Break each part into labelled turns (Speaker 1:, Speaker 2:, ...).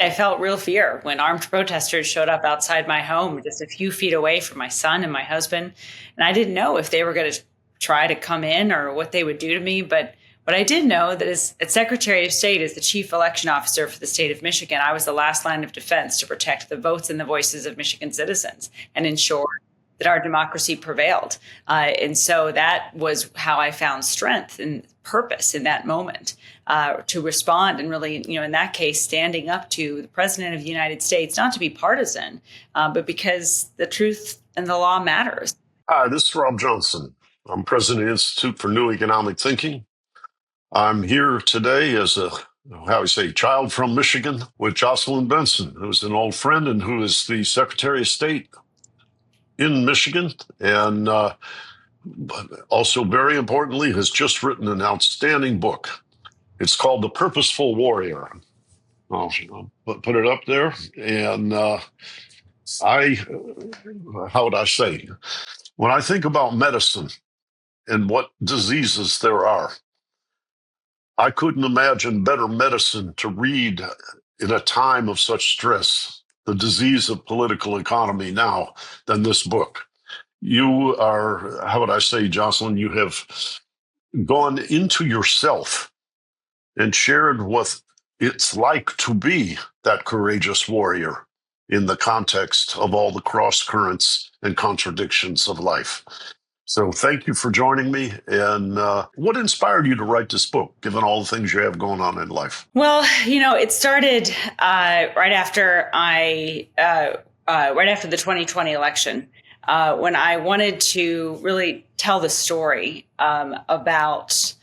Speaker 1: I felt real fear when armed protesters showed up outside my home, just a few feet away from my son and my husband. And I didn't know if they were going to try to come in or what they would do to me. But what I did know that as Secretary of State, as the chief election officer for the state of Michigan, I was the last line of defense to protect the votes and the voices of Michigan citizens and ensure that our democracy prevailed. And so that was how I found strength and purpose in that moment to respond and really, in that case, standing up to the president of the United States, not to be partisan, but because the truth and the law matters.
Speaker 2: Hi, this is Rob Johnson. I'm president of the Institute for New Economic Thinking. I'm here today as child from Michigan with Jocelyn Benson, who's an old friend and who is the Secretary of State in Michigan, and also very importantly has just written an outstanding book. It's called The Purposeful Warrior. I'll put it up there. And how would I say? When I think about medicine and what diseases there are, I couldn't imagine better medicine to read in a time of such stress, the disease of political economy now, than this book. You are, how would I say, Jocelyn, you have gone into yourself and shared what it's like to be that courageous warrior in the context of all the cross currents and contradictions of life. So thank you for joining me. And what inspired you to write this book, given all the things you have going on in life?
Speaker 1: Well, it started right after the 2020 election, when I wanted to really tell the story about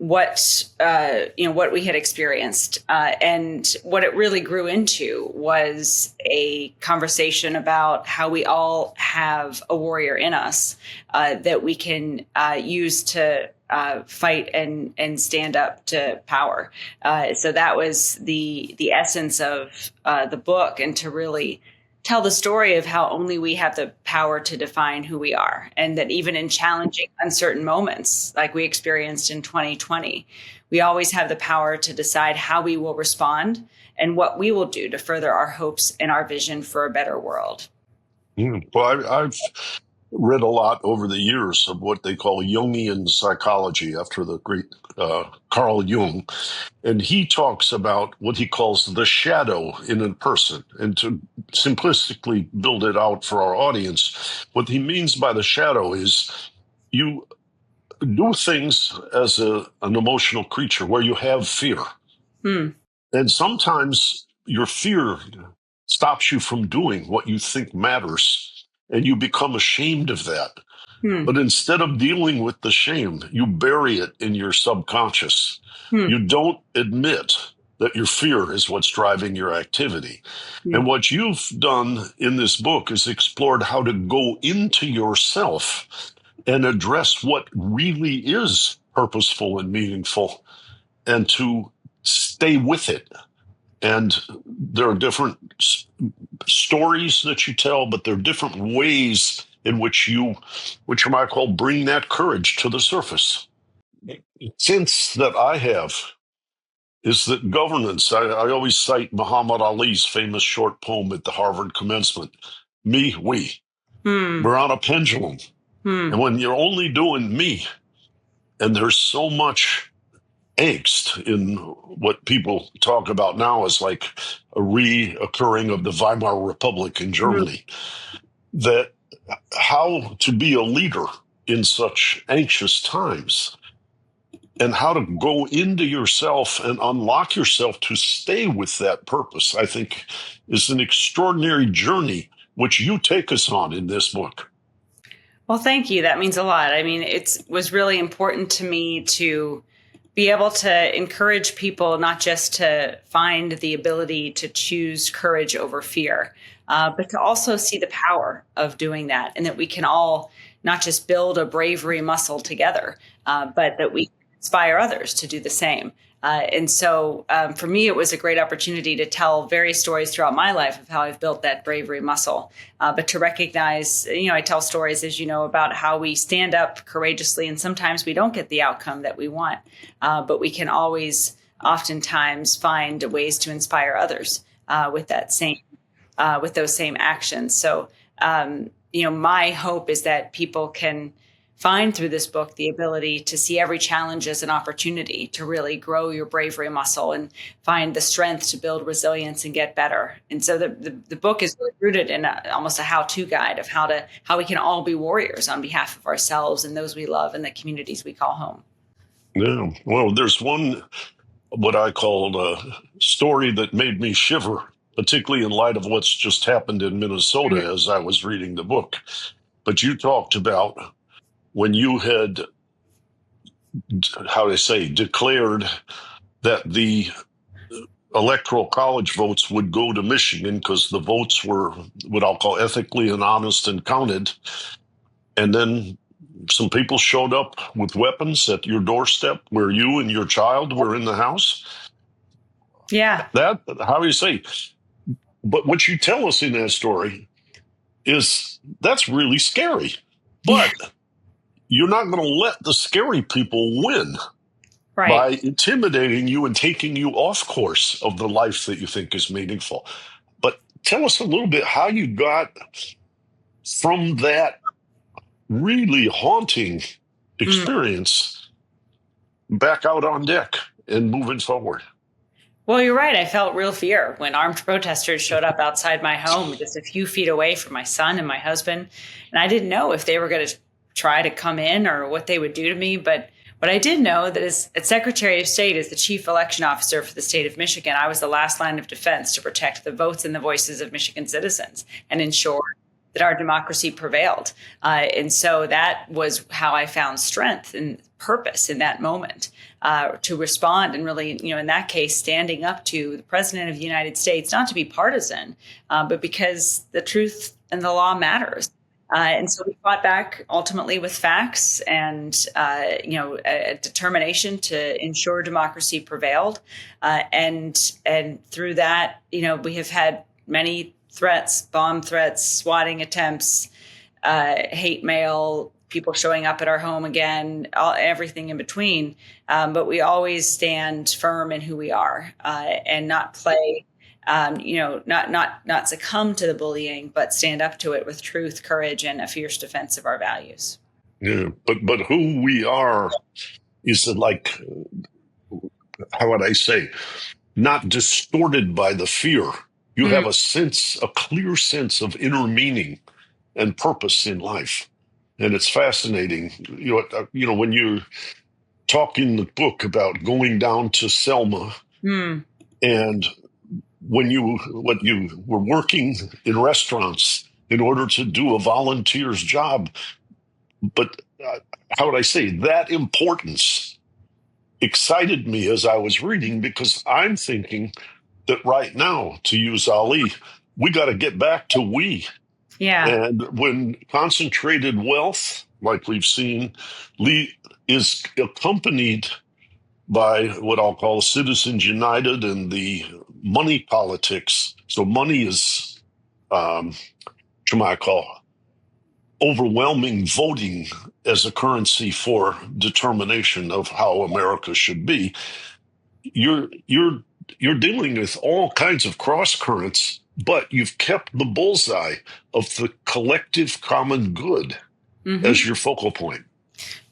Speaker 1: what we had experienced, and what it really grew into was a conversation about how we all have a warrior in us that we can use to fight and stand up to power. So that was the essence of the book, and to really tell the story of how only we have the power to define who we are, and that even in challenging, uncertain moments like we experienced in 2020, we always have the power to decide how we will respond and what we will do to further our hopes and our vision for a better world.
Speaker 2: Well, I've read a lot over the years of what they call Jungian psychology after the great Carl Jung. And he talks about what he calls the shadow in a person. And to simplistically build it out for our audience, what he means by the shadow is you do things as an emotional creature where you have fear. And sometimes your fear stops you from doing what you think matters, and you become ashamed of that. But instead of dealing with the shame, you bury it in your subconscious. You don't admit that your fear is what's driving your activity. And what you've done in this book is explored how to go into yourself and address what really is purposeful and meaningful, and to stay with it. And there are different stories that you tell, but there are different ways in which you might call bring that courage to the surface. Sense that I have is that governance, I always cite Muhammad Ali's famous short poem at the Harvard commencement, me, we. We're on a pendulum. And when you're only doing me, and there's so much angst in what people talk about now as like a reoccurring of the Weimar Republic in Germany, that how to be a leader in such anxious times and how to go into yourself and unlock yourself to stay with that purpose, I think is an extraordinary journey which you take us on in this book.
Speaker 1: Well, thank you. That means a lot. I mean, it was really important to me to be able to encourage people not just to find the ability to choose courage over fear, but to also see the power of doing that, and that we can all not just build a bravery muscle together, but that we inspire others to do the same. And so for me, it was a great opportunity to tell various stories throughout my life of how I've built that bravery muscle, but to recognize, I tell stories, as you know, about how we stand up courageously, and sometimes we don't get the outcome that we want, but we can always oftentimes find ways to inspire others with that same with those same actions. So, my hope is that people can find through this book the ability to see every challenge as an opportunity to really grow your bravery muscle and find the strength to build resilience and get better. And so the book is really rooted in almost a how-to guide of how we can all be warriors on behalf of ourselves and those we love and the communities we call home.
Speaker 2: Yeah. Well, there's one, what I called a story that made me shiver, particularly in light of what's just happened in Minnesota as I was reading the book. But you talked about when you had, how they say, declared that the electoral college votes would go to Michigan because the votes were what I'll call ethically and honest and counted. And then some people showed up with weapons at your doorstep where you and your child were in the house.
Speaker 1: Yeah.
Speaker 2: That, how do you say? But what you tell us in that story is that's really scary. But you're not going to let the scary people win by intimidating you and taking you off course of the life that you think is meaningful. But tell us a little bit how you got from that really haunting experience back out on deck and moving forward.
Speaker 1: Well, you're right. I felt real fear when armed protesters showed up outside my home, just a few feet away from my son and my husband. And I didn't know if they were going to try to come in or what they would do to me. But what I did know that as Secretary of State, as the chief election officer for the state of Michigan, I was the last line of defense to protect the votes and the voices of Michigan citizens and ensure that our democracy prevailed. And so that was how I found strength and purpose in that moment to respond and really, in that case, standing up to the president of the United States, not to be partisan, but because the truth and the law matters. And so we fought back ultimately with facts and, a determination to ensure democracy prevailed. And through that, we have had many threats, bomb threats, swatting attempts, hate mail, people showing up at our home again, everything in between. But we always stand firm in who we are and not play, not succumb to the bullying, but stand up to it with truth, courage, and a fierce defense of our values.
Speaker 2: Yeah, but who we are is like, how would I say, not distorted by the fear. You have a clear sense of inner meaning and purpose in life. And it's fascinating. When you talk in the book about going down to Selma and when you were working in restaurants in order to do a volunteer's job. But how would I say, that importance excited me as I was reading, because I'm thinking that right now, to use Ali, we got to get back to we.
Speaker 1: Yeah.
Speaker 2: And when concentrated wealth, like we've seen, is accompanied by what I'll call Citizens United and the money politics. So money is, what I call, overwhelming voting as a currency for determination of how America should be. You're dealing with all kinds of cross currents, but you've kept the bullseye of the collective common good as your focal point.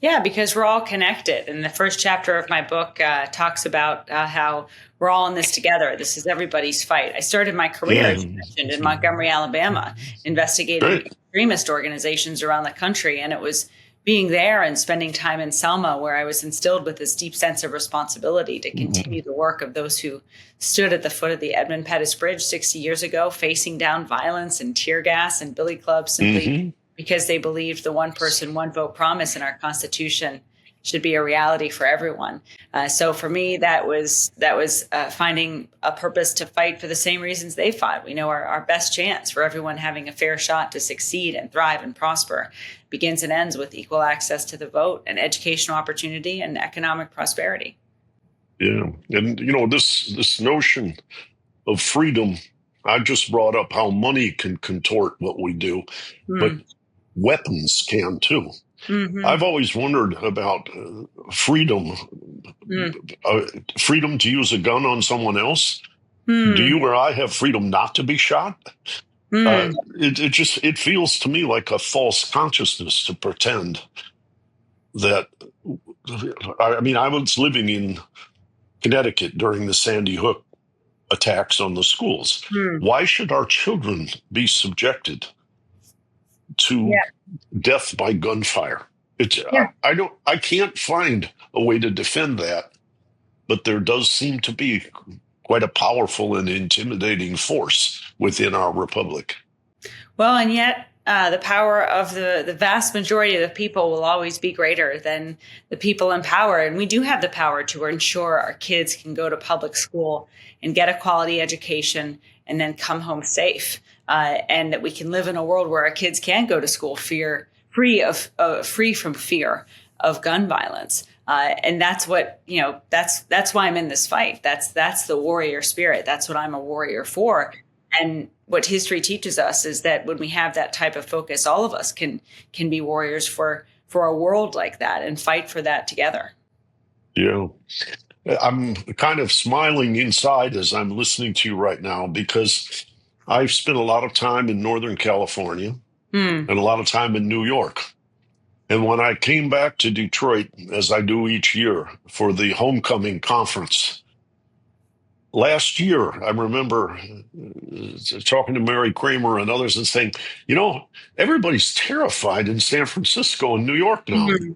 Speaker 1: Yeah, because we're all connected. And the first chapter of my book talks about how we're all in this together. This is everybody's fight. I started my career, as you mentioned, in Montgomery, Alabama, investigating extremist organizations around the country. And it was being there and spending time in Selma where I was instilled with this deep sense of responsibility to continue the work of those who stood at the foot of the Edmund Pettus Bridge 60 years ago, facing down violence and tear gas and billy clubs simply because they believed the one person, one vote promise in our Constitution should be a reality for everyone. So for me, that was finding a purpose to fight for the same reasons they fought. We know our best chance for everyone having a fair shot to succeed and thrive and prosper begins and ends with equal access to the vote and educational opportunity and economic prosperity.
Speaker 2: Yeah. And, this notion of freedom, I just brought up how money can contort what we do, but weapons can too. I've always wondered about freedom, freedom to use a gun on someone else, Do
Speaker 1: Hmm.
Speaker 2: you or I have freedom not to be shot?
Speaker 1: Hmm.
Speaker 2: It feels to me like a false consciousness to pretend that. I mean, I was living in Connecticut during the Sandy Hook attacks on the schools.
Speaker 1: Hmm.
Speaker 2: Why should our children be subjected to
Speaker 1: Yeah.
Speaker 2: death by gunfire?
Speaker 1: Yeah.
Speaker 2: I can't find a way to defend that, but there does seem to be quite a powerful and intimidating force within our republic.
Speaker 1: Well, and yet the power of the vast majority of the people will always be greater than the people in power. And we do have the power to ensure our kids can go to public school and get a quality education and then come home safe. And that we can live in a world where our kids can go to school free from fear of gun violence. And that's what, that's why I'm in this fight. That's the warrior spirit. That's what I'm a warrior for. And what history teaches us is that when we have that type of focus, all of us can be warriors for a world like that and fight for that together.
Speaker 2: Yeah. I'm kind of smiling inside as I'm listening to you right now because I've spent a lot of time in Northern California
Speaker 1: Hmm.
Speaker 2: and a lot of time in New York. And when I came back to Detroit, as I do each year for the homecoming conference, last year, I remember talking to Mary Kramer and others and saying, everybody's terrified in San Francisco and New York now.
Speaker 1: Hmm.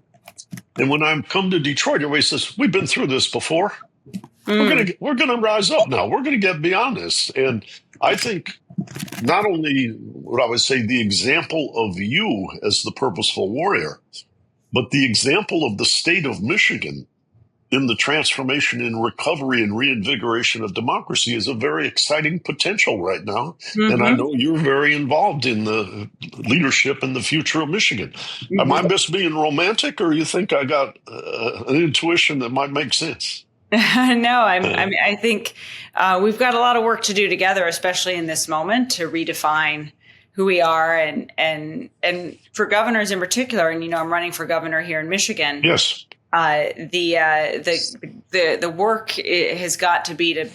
Speaker 2: And when I come to Detroit, everybody says, we've been through this before.
Speaker 1: Hmm.
Speaker 2: We're gonna rise up now. We're gonna get beyond this. And I think not only what I would say the example of you as the purposeful warrior, but the example of the state of Michigan in the transformation and recovery and reinvigoration of democracy is a very exciting potential right now. And I
Speaker 1: Hmm.
Speaker 2: know you're very involved in the leadership and the future of Michigan. Am I
Speaker 1: Hmm.
Speaker 2: just being romantic, or you think I got an intuition that might make sense?
Speaker 1: No,
Speaker 2: Uh,
Speaker 1: I think we've got a lot of work to do together, especially in this moment, to redefine who we are, and for governors in particular. And I'm running for governor here in Michigan.
Speaker 2: yes.
Speaker 1: The work has got to be to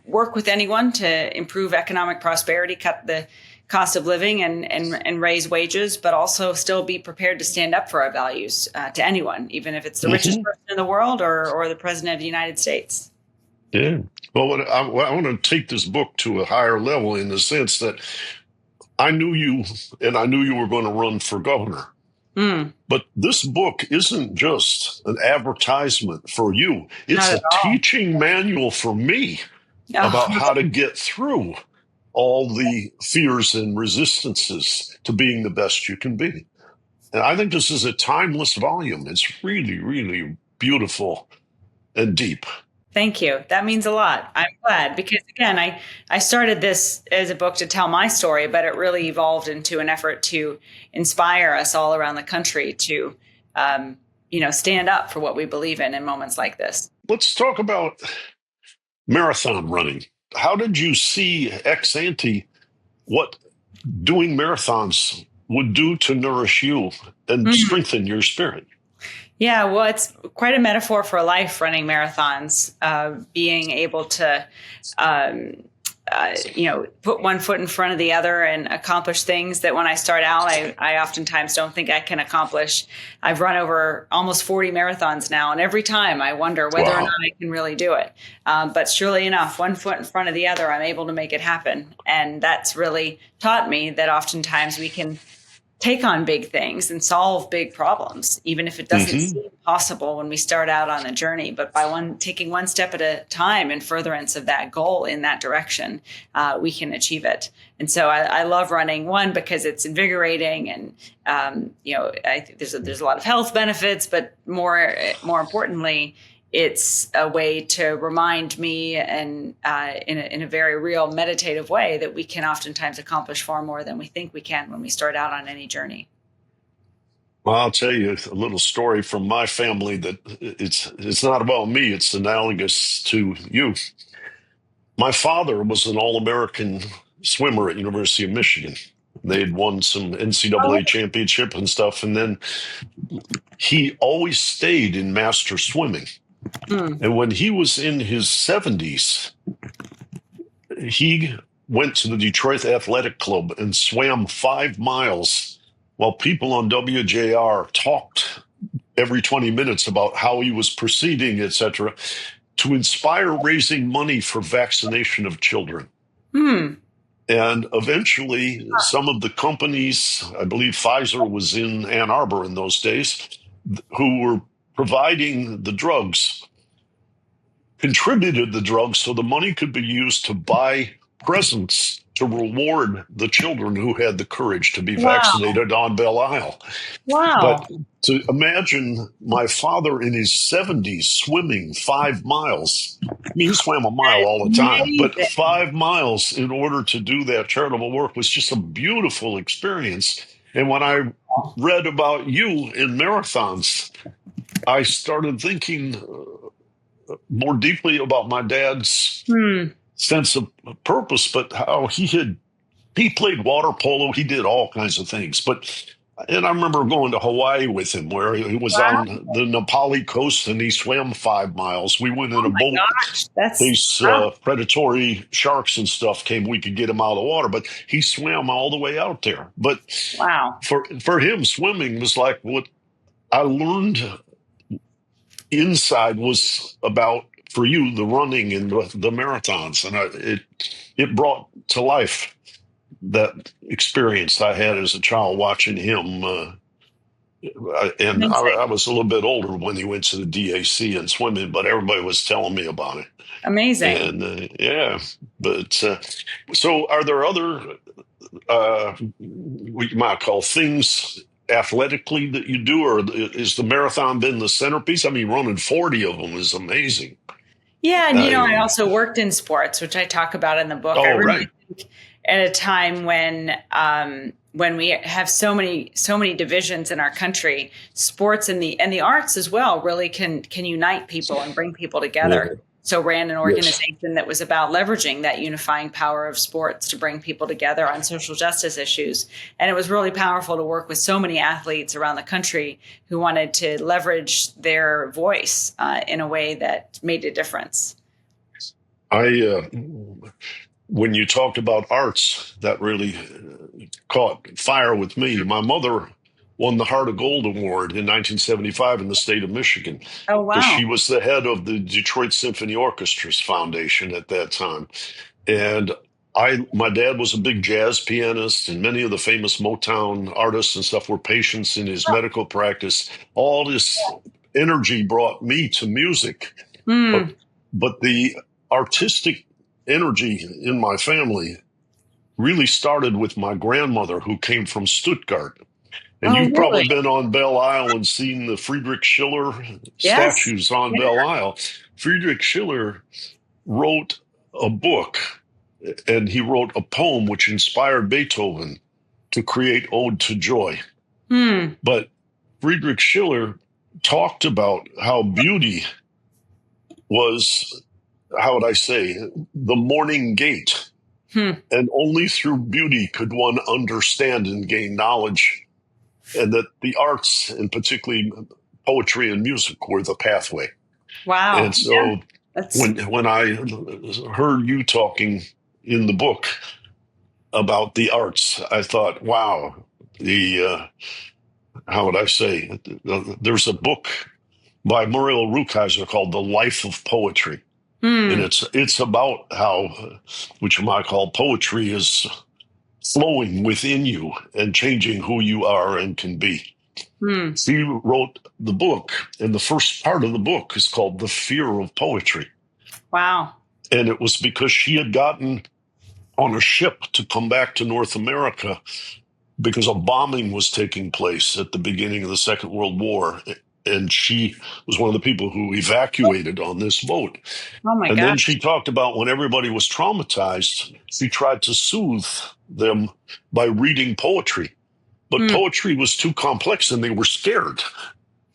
Speaker 1: work with anyone to improve economic prosperity, cut the cost of living, and raise wages, but also still be prepared to stand up for our values to anyone, even if it's the richest
Speaker 2: Hmm.
Speaker 1: person in the world or the president of the United States.
Speaker 2: Yeah. Well, I want to take this book to a higher level in the sense that I knew you and I knew you were going to run for governor.
Speaker 1: Mm,
Speaker 2: But this book isn't just an advertisement for you. It's
Speaker 1: not at
Speaker 2: a
Speaker 1: all.
Speaker 2: teaching manual for me about
Speaker 1: Oh,
Speaker 2: how to get through all the fears and resistances to being the best you can be. And I think this is a timeless volume. It's really, really beautiful and deep.
Speaker 1: thank you. That means a lot. I'm glad because again, I started this as a book to tell my story, but it really evolved into an effort to inspire us all around the country to, stand up for what we believe in moments like this.
Speaker 2: Let's talk about marathon running. How did you see ex ante what doing marathons would do to nourish you and
Speaker 1: Mm.
Speaker 2: strengthen your spirit?
Speaker 1: Yeah, well, it's quite a metaphor for life running marathons, being able to, um, put one foot in front of the other and accomplish things that when I start out, I oftentimes don't think I can accomplish. I've run over almost 40 marathons now, and every time I wonder whether or not
Speaker 2: Wow.
Speaker 1: I can really do it. But surely enough, one foot in front of the other, I'm able to make it happen. And that's really taught me that oftentimes we can take on big things and solve big problems, even if it doesn't
Speaker 2: Hmm.
Speaker 1: seem possible when we start out on a journey. But by taking one step at a time in furtherance of that goal in that direction, we can achieve it. And so I love running, one, because it's invigorating, and I think there's a lot of health benefits, but more importantly, it's a way to remind me, and in a very real meditative way, that we can oftentimes accomplish far more than we think we can when we start out on any journey.
Speaker 2: Well, I'll tell you a little story from my family that it's not about me. It's analogous to you. My father was an All-American swimmer at University of Michigan. They had won some
Speaker 1: Oh,
Speaker 2: NCAA championship and stuff, and then he always stayed in master swimming.
Speaker 1: mm,
Speaker 2: And when he was in his 70s, he went to the Detroit Athletic Club and swam 5 miles while people on WJR talked every 20 minutes about how he was proceeding, etc., to inspire raising money for vaccination of children.
Speaker 1: Hmm.
Speaker 2: And eventually, some of the companies, I believe Pfizer was in Ann Arbor in those days, who were providing the drugs, contributed the drugs so the money could be used to buy presents to reward the children who had the courage to be
Speaker 1: Wow.
Speaker 2: vaccinated on Belle Isle.
Speaker 1: Wow.
Speaker 2: But to imagine my father in his 70s swimming 5 miles. I mean, he swam a mile all the time, but
Speaker 1: Amazing.
Speaker 2: 5 miles in order to do that charitable work was just a beautiful experience. And when I read about you in marathons, I started thinking more deeply about my dad's
Speaker 1: Hmm.
Speaker 2: sense of purpose, but how he played water polo. He did all kinds of things. And I remember going to Hawaii with him where he was
Speaker 1: Wow.
Speaker 2: on the Nepali coast and he swam 5 miles. We went in
Speaker 1: Oh
Speaker 2: a
Speaker 1: my
Speaker 2: boat.
Speaker 1: gosh. That's
Speaker 2: These
Speaker 1: wow.
Speaker 2: predatory sharks and stuff came. We could get him out of the water, but he swam all the way out there. But
Speaker 1: Wow.
Speaker 2: for him, swimming was like what I learned inside was about for you the running and the marathons, and it brought to life that experience I had as a child watching him.
Speaker 1: Amazing.
Speaker 2: I was a little bit older when he went to the DAC and swimming, but everybody was telling me about it.
Speaker 1: Amazing.
Speaker 2: And yeah, but so are there other what you might call things athletically that you do, or is the marathon been the centerpiece? I mean, running 40 of them is amazing.
Speaker 1: Yeah, and I also worked in sports, which I talk about in the book. I
Speaker 2: Oh,
Speaker 1: really
Speaker 2: right.
Speaker 1: think at a time when we have so many divisions in our country, sports and the arts as well really can unite people and bring people together.
Speaker 2: Yeah.
Speaker 1: So ran an
Speaker 2: Yes.
Speaker 1: organization that was about leveraging that unifying power of sports to bring people together on social justice issues. And it was really powerful to work with so many athletes around the country who wanted to leverage their voice in a way that made a difference.
Speaker 2: When you talked about arts, that really caught fire with me. My mother won the Heart of Gold Award in 1975 in the state of Michigan
Speaker 1: Oh,
Speaker 2: because
Speaker 1: wow.
Speaker 2: she was the head of the Detroit Symphony Orchestra's foundation at that time. And my dad was a big jazz pianist, and many of the famous Motown artists and stuff were patients in his medical practice. All this energy brought me to music, but
Speaker 1: Mm.
Speaker 2: but the artistic energy in my family really started with my grandmother, who came from Stuttgart. And
Speaker 1: Oh,
Speaker 2: you've
Speaker 1: really?
Speaker 2: probably been on Belle Isle and seen the Friedrich Schiller
Speaker 1: Yes.
Speaker 2: statues on
Speaker 1: Yeah.
Speaker 2: Belle Isle. Friedrich Schiller wrote a book, and he wrote a poem which inspired Beethoven to create Ode to Joy.
Speaker 1: Hmm.
Speaker 2: But Friedrich Schiller talked about how beauty was, how would I say, the morning gate.
Speaker 1: Hmm.
Speaker 2: And only through beauty could one understand and gain knowledge, and that the arts, and particularly poetry and music, were the pathway.
Speaker 1: Wow.
Speaker 2: And
Speaker 1: Yeah.
Speaker 2: so
Speaker 1: That's
Speaker 2: when I heard you talking in the book about the arts, I thought, wow, how would I say, there's a book by Muriel Rukeyser called The Life of Poetry. And
Speaker 1: hmm.
Speaker 2: it's about how, which you might call poetry is flowing within you and changing who you are and can be.
Speaker 1: Hmm.
Speaker 2: She wrote the book, and the first part of the book is called The Fear of Poetry.
Speaker 1: Wow.
Speaker 2: And it was because she had gotten on a ship to come back to North America because a bombing was taking place at the beginning of the Second World War. And she was one of the people who evacuated on this boat.
Speaker 1: Oh my
Speaker 2: And then
Speaker 1: gosh.
Speaker 2: she talked about when everybody was traumatized, she tried to soothe them by reading poetry. But
Speaker 1: Hmm.
Speaker 2: poetry was too complex and they were scared.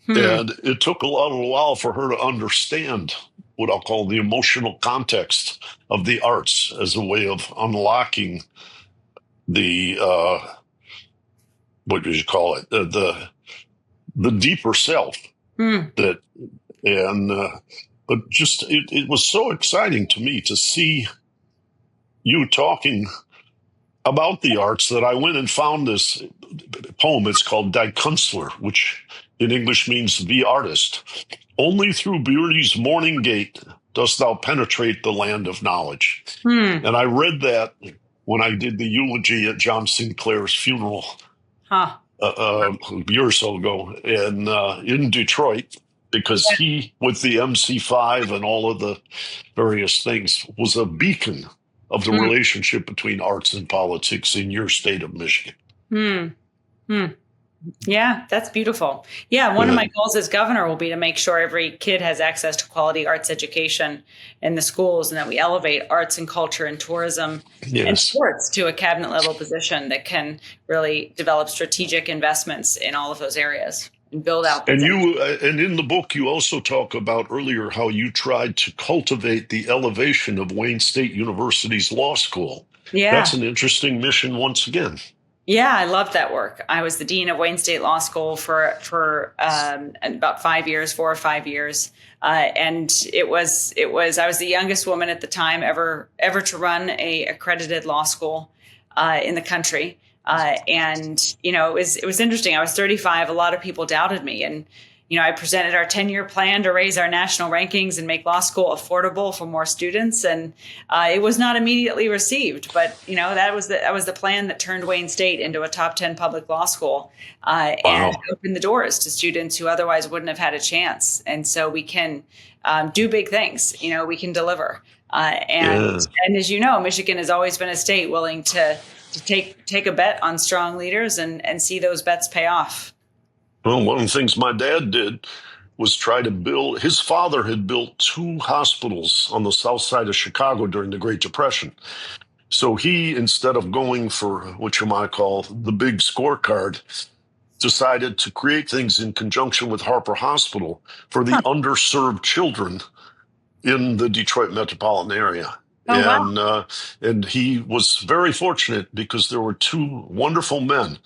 Speaker 1: Hmm.
Speaker 2: And it took a while for her to understand what I'll call the emotional context of the arts as a way of unlocking the, what would you call it, the deeper self
Speaker 1: Hmm.
Speaker 2: that, and, but just, it was so exciting to me to see you talking about the arts that I went and found this poem. It's called Die Künstler, which in English means the artist. Only through beauty's morning gate dost thou penetrate the land of knowledge.
Speaker 1: Hmm.
Speaker 2: And I read that when I did the eulogy at John Sinclair's funeral
Speaker 1: Huh.
Speaker 2: a year or so ago in Detroit, because he, with the MC5 and all of the various things, was a beacon of the
Speaker 1: Hmm.
Speaker 2: relationship between arts and politics in your state of Michigan.
Speaker 1: Hmm. Hmm. Yeah, that's beautiful. Yeah, one of my goals as governor will be to make sure every kid has access to quality arts education in the schools, and that we elevate arts and culture and tourism and
Speaker 2: Yes.
Speaker 1: sports to a cabinet level position that can really develop strategic investments in all of those areas and build out those.
Speaker 2: And in the book, you also talk about earlier how you tried to cultivate the elevation of Wayne State University's law school.
Speaker 1: Yeah.
Speaker 2: That's an interesting mission once again.
Speaker 1: Yeah, I loved that work. I was the dean of Wayne State Law School for about 5 years, 4 or 5 years, and I was the youngest woman at the time ever to run a accredited law school in the country. And it was interesting. I was 35. A lot of people doubted me, and I presented our 10-year plan to raise our national rankings and make law school affordable for more students. And it was not immediately received. But, that was the plan that turned Wayne State into a top 10 public law school and opened the doors to students who otherwise wouldn't have had a chance. And so we can do big things. We can deliver. And as you know, Michigan has always been a state willing to take a bet on strong leaders and see those bets pay off.
Speaker 2: Well, one of the things my dad did was try to build, his father had built 2 hospitals on the south side of Chicago during the Great Depression. So he, instead of going for what you might call the big scorecard, decided to create things in conjunction with Harper Hospital for the underserved children in the Detroit metropolitan area.
Speaker 1: Oh, wow.
Speaker 2: And he was very fortunate because there were 2 wonderful men,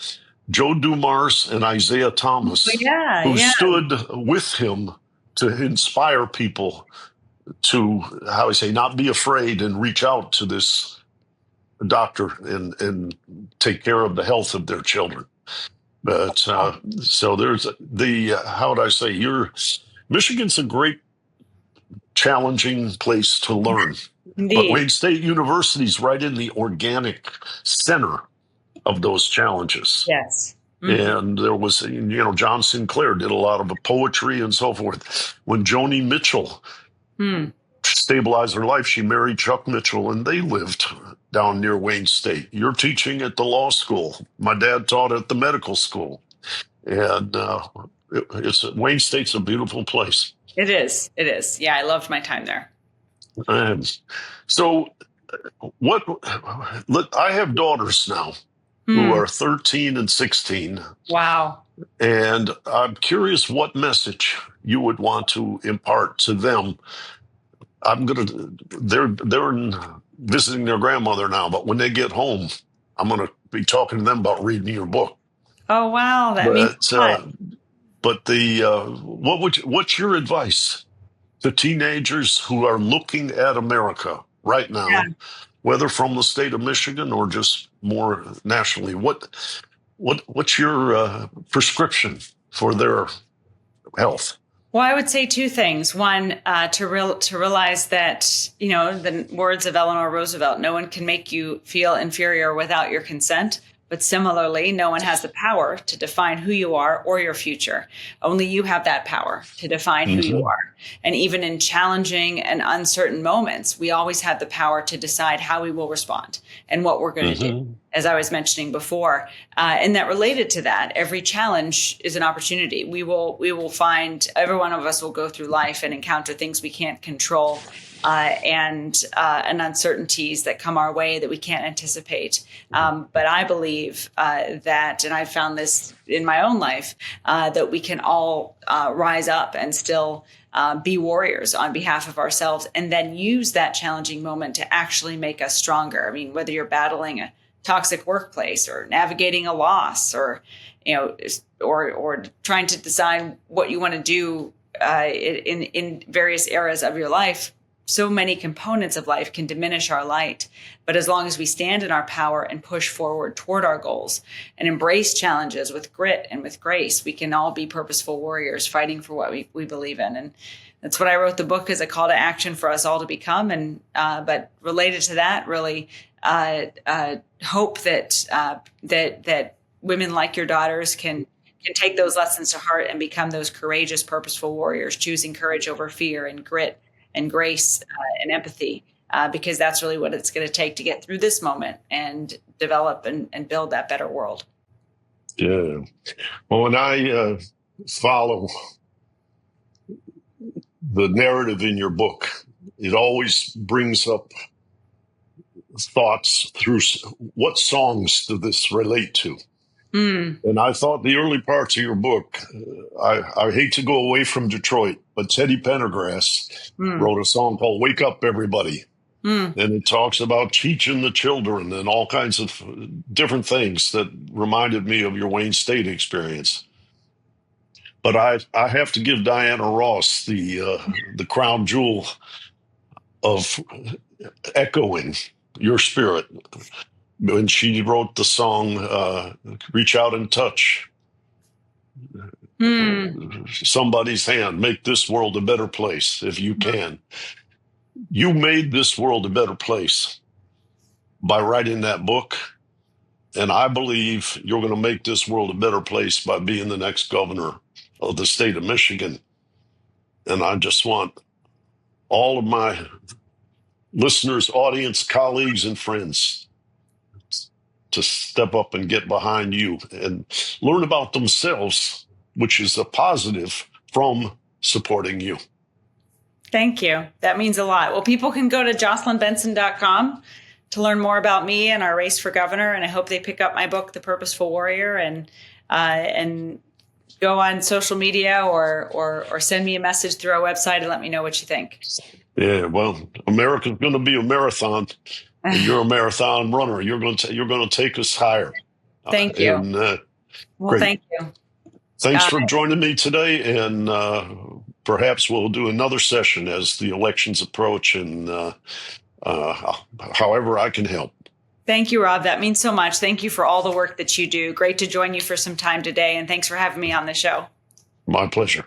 Speaker 2: Joe Dumars and Isaiah Thomas, who stood with him to inspire people to, not be afraid and reach out to this doctor and take care of the health of their children. But so there's Michigan's a great, challenging place to learn.
Speaker 1: Indeed.
Speaker 2: But Wayne State University is right in the organic center of those challenges.
Speaker 1: Yes.
Speaker 2: Mm-hmm. And there was, John Sinclair did a lot of the poetry and so forth. When Joni Mitchell stabilized her life, she married Chuck Mitchell, and they lived down near Wayne State. You're teaching at the law school. My dad taught at the medical school. And Wayne State's a beautiful place.
Speaker 1: It is. It is. Yeah, I loved my time there.
Speaker 2: So I have daughters now who are 13 and 16.
Speaker 1: Wow.
Speaker 2: And I'm curious what message you would want to impart to them. They're visiting their grandmother now, but when they get home, I'm going to be talking to them about reading your book.
Speaker 1: Oh, wow. That means fun.
Speaker 2: But what's your advice to teenagers who are looking at America right now, whether from the state of Michigan or just more nationally? What's your prescription for their health?
Speaker 1: Well, I would say 2 things. One, to realize that, the words of Eleanor Roosevelt, no one can make you feel inferior without your consent. But similarly, no one has the power to define who you are or your future. Only you have that power to define who you are. And even in challenging and uncertain moments, we always have the power to decide how we will respond and what we're going to do, as I was mentioning before. And that related to that, every challenge is an opportunity. We will find, every one of us will go through life and encounter things we can't control. And uncertainties that come our way that we can't anticipate. But I believe that, and I've found this in my own life, that we can all rise up and still be warriors on behalf of ourselves, and then use that challenging moment to actually make us stronger. I mean, whether you're battling a toxic workplace or navigating a loss, or or trying to decide what you want to do in various eras of your life. so many components of life can diminish our light. But as long as we stand in our power and push forward toward our goals and embrace challenges with grit and with grace, we can all be purposeful warriors fighting for what we believe in. And that's what I wrote the book as a call to action for us all to become. And but related to that, really hope that women like your daughters can take those lessons to heart and become those courageous, purposeful warriors, choosing courage over fear and grit and grace and empathy, because that's really what it's going to take to get through this moment and develop and build that better world.
Speaker 2: Yeah. Well, when I follow the narrative in your book, it always brings up thoughts through what songs does this relate to? And I thought the early parts of your book, I hate to go away from Detroit, but Teddy Pendergrass wrote a song called Wake Up Everybody. And it talks about teaching the children and all kinds of different things that reminded me of your Wayne State experience. But I have to give Diana Ross the crown jewel of echoing your spirit when she wrote the song Reach Out and Touch somebody's hand, make this world a better place if you can. You made this world a better place by writing that book, and I believe you're going to make this world a better place by being the next governor of the state of Michigan. And I just want all of my listeners, audience, colleagues, and friends to step up and get behind you and learn about themselves, which is a positive from supporting you.
Speaker 1: Thank you. That means a lot. Well, people can go to jocelynbenson.com to learn more about me and our race for governor. And I hope they pick up my book, The Purposeful Warrior, and go on social media or send me a message through our website and let me know what you think.
Speaker 2: Yeah, well, America's going to be a marathon, and you're a marathon runner. You're going to take us higher.
Speaker 1: Thank you.
Speaker 2: And,
Speaker 1: well,
Speaker 2: great.
Speaker 1: Thank you.
Speaker 2: Thanks for joining me today, and perhaps we'll do another session as the elections approach, and however I can help.
Speaker 1: Thank you, Rob. That means so much. Thank you for all the work that you do. Great to join you for some time today, and thanks for having me on the show.
Speaker 2: My pleasure.